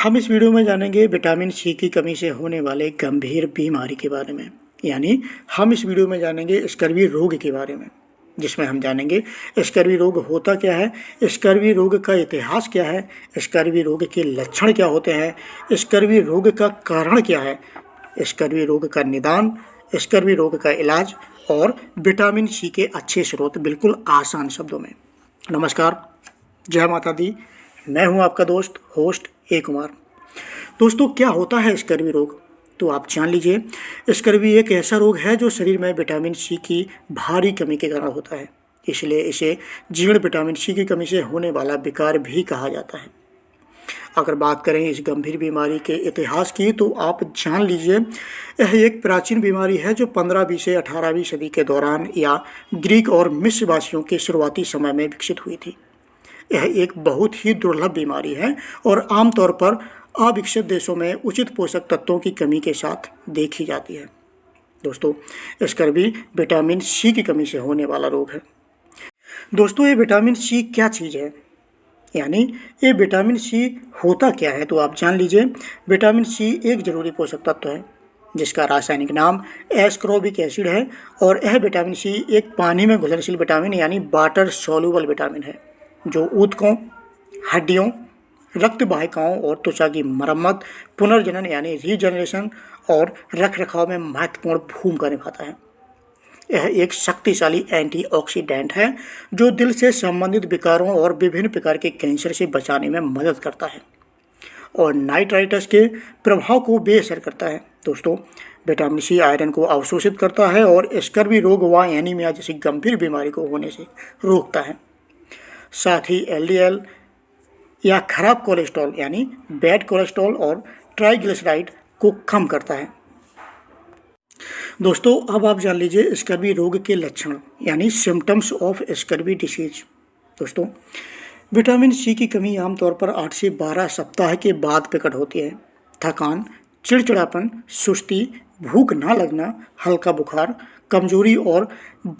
हम इस वीडियो में जानेंगे विटामिन सी की कमी से होने वाले गंभीर बीमारी के बारे में। यानी हम इस वीडियो में जानेंगे स्कर्वी रोग के बारे में, जिसमें हम जानेंगे स्कर्वी रोग होता क्या है, स्कर्वी रोग का इतिहास क्या है, स्कर्वी रोग के लक्षण क्या होते हैं, स्कर्वी रोग का कारण क्या है, स्कर्वी रोग का निदान, स्कर्वी रोग का इलाज और विटामिन सी के अच्छे स्रोत, बिल्कुल आसान शब्दों में। नमस्कार, जय माता दी। मैं हूं आपका दोस्त होस्ट ए कुमार। दोस्तों, क्या होता है स्कर्वी रोग? तो आप जान लीजिए, स्कर्वी एक ऐसा रोग है जो शरीर में विटामिन सी की भारी कमी के कारण होता है। इसलिए इसे जीर्ण विटामिन सी की कमी से होने वाला विकार भी कहा जाता है। अगर बात करें इस गंभीर बीमारी के इतिहास की, तो आप जान लीजिए, यह एक प्राचीन बीमारी है जो 15वीं से 18वीं सदी के दौरान या ग्रीक और मिस्र वासियों के शुरुआती समय में विकसित हुई थी। यह एक बहुत ही दुर्लभ बीमारी है और आमतौर पर अविकसित देशों में उचित पोषक तत्वों की कमी के साथ देखी जाती है। दोस्तों, स्कर्वी विटामिन सी की कमी से होने वाला रोग है। दोस्तों, ये विटामिन सी क्या चीज़ है, यानी ये विटामिन सी होता क्या है? तो आप जान लीजिए, विटामिन सी एक जरूरी पोषक तत्व है जिसका रासायनिक नाम एस्कॉर्बिक एसिड है। और यह विटामिन सी एक पानी में घुलनशील विटामिन यानी वाटर सॉल्युबल विटामिन है जो ऊतकों, हड्डियों, रक्त वाहिकाओं और त्वचा की मरम्मत, पुनर्जनन यानी रीजनरेशन और रखरखाव में महत्वपूर्ण भूमिका निभाता है। यह एक शक्तिशाली एंटीऑक्सीडेंट है जो दिल से संबंधित विकारों और विभिन्न प्रकार के कैंसर से बचाने में मदद करता है और नाइट्राइटस के प्रभाव को बेअसर करता है। दोस्तों, विटामिन सी आयरन को अवशोषित करता है और स्कर्वी रोग व एनीमिया जैसी गंभीर बीमारी को होने से रोकता है। साथ ही एलडीएल या खराब कोलेस्ट्रॉल यानी बैड कोलेस्ट्रॉल और ट्राइग्लिसराइड को कम करता है। दोस्तों, अब आप जान लीजिए स्कर्वी रोग के लक्षण यानी सिम्टम्स ऑफ स्कर्वी डिसीज। दोस्तों, विटामिन सी की कमी आमतौर पर 8 से 12 सप्ताह के बाद प्रकट होती है। थकान, चिड़चिड़ापन, सुस्ती, भूख ना लगना, हल्का बुखार, कमजोरी और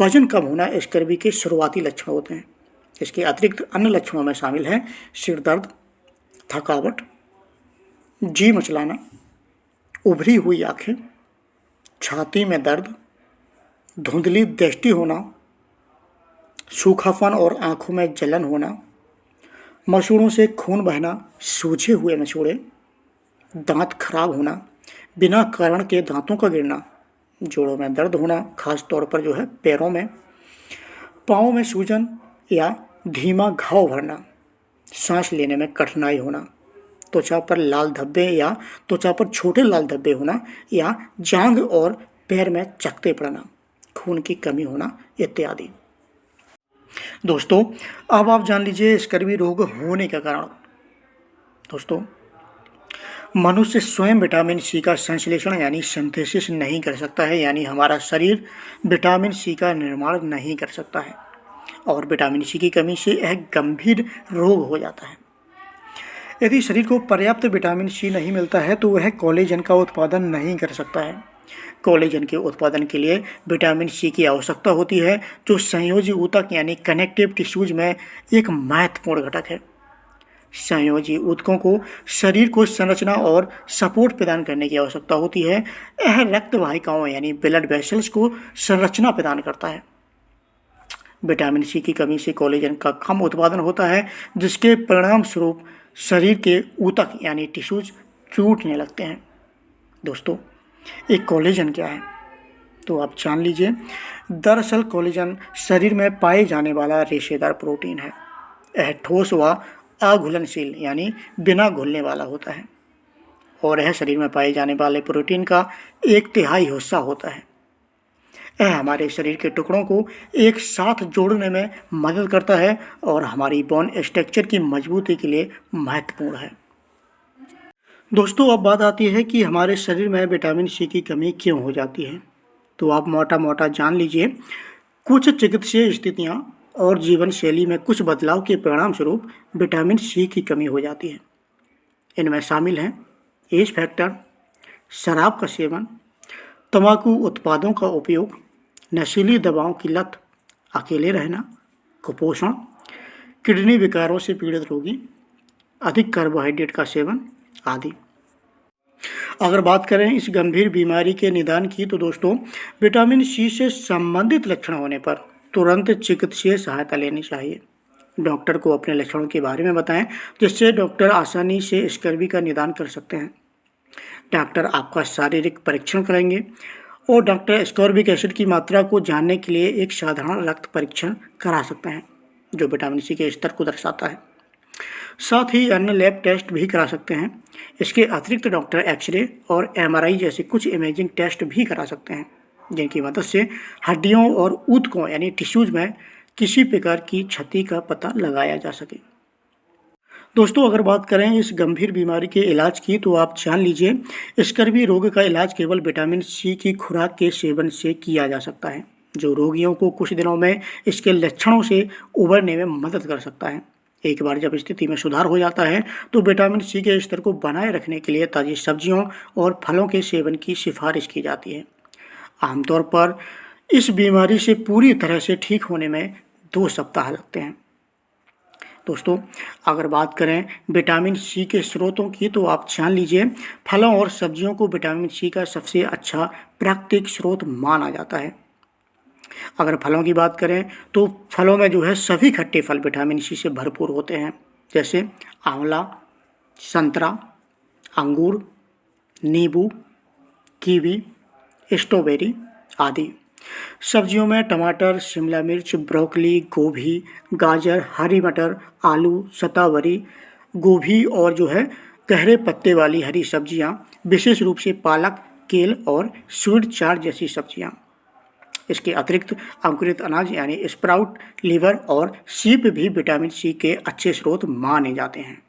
वजन कम होना स्कर्वी के शुरुआती लक्षण होते हैं। इसके अतिरिक्त अन्य लक्षणों में शामिल हैं सिर दर्द, थकावट, जी मचलाना, उभरी हुई आँखें, छाती में दर्द, धुंधली दृष्टि होना, सूखापन और आँखों में जलन होना, मसूड़ों से खून बहना, सूजे हुए मसूड़े, दांत खराब होना, बिना कारण के दांतों का गिरना, जोड़ों में दर्द होना, खास तौर पर जो है पैरों में, पाँव में सूजन या धीमा घाव भरना, सांस लेने में कठिनाई होना, त्वचा पर लाल धब्बे या त्वचा पर छोटे लाल धब्बे होना या जांघ और पैर में चकत्ते पड़ना, खून की कमी होना इत्यादि। दोस्तों, अब आप जान लीजिए स्कर्वी रोग होने का कारण। दोस्तों, मनुष्य स्वयं विटामिन सी का संश्लेषण यानी सिंथेसिस नहीं कर सकता है, यानी हमारा शरीर विटामिन सी का निर्माण नहीं कर सकता है और विटामिन सी की कमी से यह गंभीर रोग हो जाता है। यदि शरीर को पर्याप्त विटामिन सी नहीं मिलता है तो वह कोलेजन का उत्पादन नहीं कर सकता है। कोलेजन के उत्पादन के लिए विटामिन सी की आवश्यकता होती है जो संयोजी ऊतक यानी कनेक्टिव टिश्यूज में एक महत्वपूर्ण घटक है। संयोजी ऊतकों को शरीर को संरचना और सपोर्ट प्रदान करने की आवश्यकता होती है। यह रक्त वाहिकाओं यानी ब्लड वेसल्स को संरचना प्रदान करता है। विटामिन सी की कमी से कोलेजन का कम उत्पादन होता है जिसके परिणाम स्वरूप शरीर के ऊतक यानी टिश्यूज टूटने लगते हैं। दोस्तों, एक कोलेजन क्या है? तो आप जान लीजिए, दरअसल कोलेजन शरीर में पाए जाने वाला रेशेदार प्रोटीन है। यह ठोस व अघुलनशील यानी बिना घुलने वाला होता है और यह शरीर में पाए जाने वाले प्रोटीन का 1/3 हिस्सा होता है। यह हमारे शरीर के टुकड़ों को एक साथ जोड़ने में मदद करता है और हमारी बोन स्ट्रक्चर की मजबूती के लिए महत्वपूर्ण है। दोस्तों, अब बात आती है कि हमारे शरीर में विटामिन सी की कमी क्यों हो जाती है। तो आप मोटा जान लीजिए, कुछ चिकित्सीय स्थितियां और जीवन शैली में कुछ बदलाव के परिणाम स्वरूप विटामिन सी की कमी हो जाती है। इनमें शामिल हैं एज फैक्टर, शराब का सेवन, तंबाकू उत्पादों का उपयोग, नशीली दवाओं की लत, अकेले रहना, कुपोषण, किडनी विकारों से पीड़ित रोगी, अधिक कार्बोहाइड्रेट का सेवन, आदि। अगर बात करें इस गंभीर बीमारी के निदान की तो दोस्तों विटामिन सी से संबंधित लक्षण होने पर तुरंत चिकित्सकीय सहायता लेनी चाहिए। डॉक्टर को अपने लक्षणों के बारे में बताएं, जिससे डॉक्टर आसानी से स्कर्वी का निदान कर सकते हैं। डॉक्टर आपका शारीरिक परीक्षण करेंगे और डॉक्टर एस्कॉर्बिक एसिड की मात्रा को जानने के लिए एक साधारण रक्त परीक्षण करा सकते हैं, जो विटामिन सी के स्तर को दर्शाता है। साथ ही अन्य लैब टेस्ट भी करा सकते हैं। इसके अतिरिक्त डॉक्टर एक्सरे और एमआरआई जैसे कुछ इमेजिंग टेस्ट भी करा सकते हैं, जिनकी मदद से हड्डियों और ऊतकों यानी टिश्यूज में किसी प्रकार की क्षति का पता लगाया जा सके। दोस्तों अगर बात करें इस गंभीर बीमारी के इलाज की तो आप जान लीजिए स्कर्वी रोग का इलाज केवल विटामिन सी की खुराक के सेवन से किया जा सकता है, जो रोगियों को कुछ दिनों में इसके लक्षणों से उबरने में मदद कर सकता है। एक बार जब स्थिति में सुधार हो जाता है तो विटामिन सी के स्तर को बनाए रखने के लिए ताज़ी सब्जियों और फलों के सेवन की सिफारिश की जाती है। आमतौर पर इस बीमारी से पूरी तरह से ठीक होने में 2 सप्ताह लगते हैं। दोस्तों अगर बात करें विटामिन सी के स्रोतों की तो आप जान लीजिए फलों और सब्जियों को विटामिन सी का सबसे अच्छा प्राकृतिक स्रोत माना जाता है। अगर फलों की बात करें तो फलों में जो है सभी खट्टे फल विटामिन सी से भरपूर होते हैं, जैसे आंवला, संतरा, अंगूर, नींबू, कीवी, स्ट्रॉबेरी आदि। सब्जियों में टमाटर, शिमला मिर्च, ब्रोकली, गोभी, गाजर, हरी मटर, आलू, शतावरी, गोभी और जो है गहरे पत्ते वाली हरी सब्जियां, विशेष रूप से पालक, केल और स्वीट चार्ट जैसी सब्जियां। इसके अतिरिक्त अंकुरित अनाज यानी स्प्राउट, लीवर और सीप भी विटामिन सी के अच्छे स्रोत माने जाते हैं।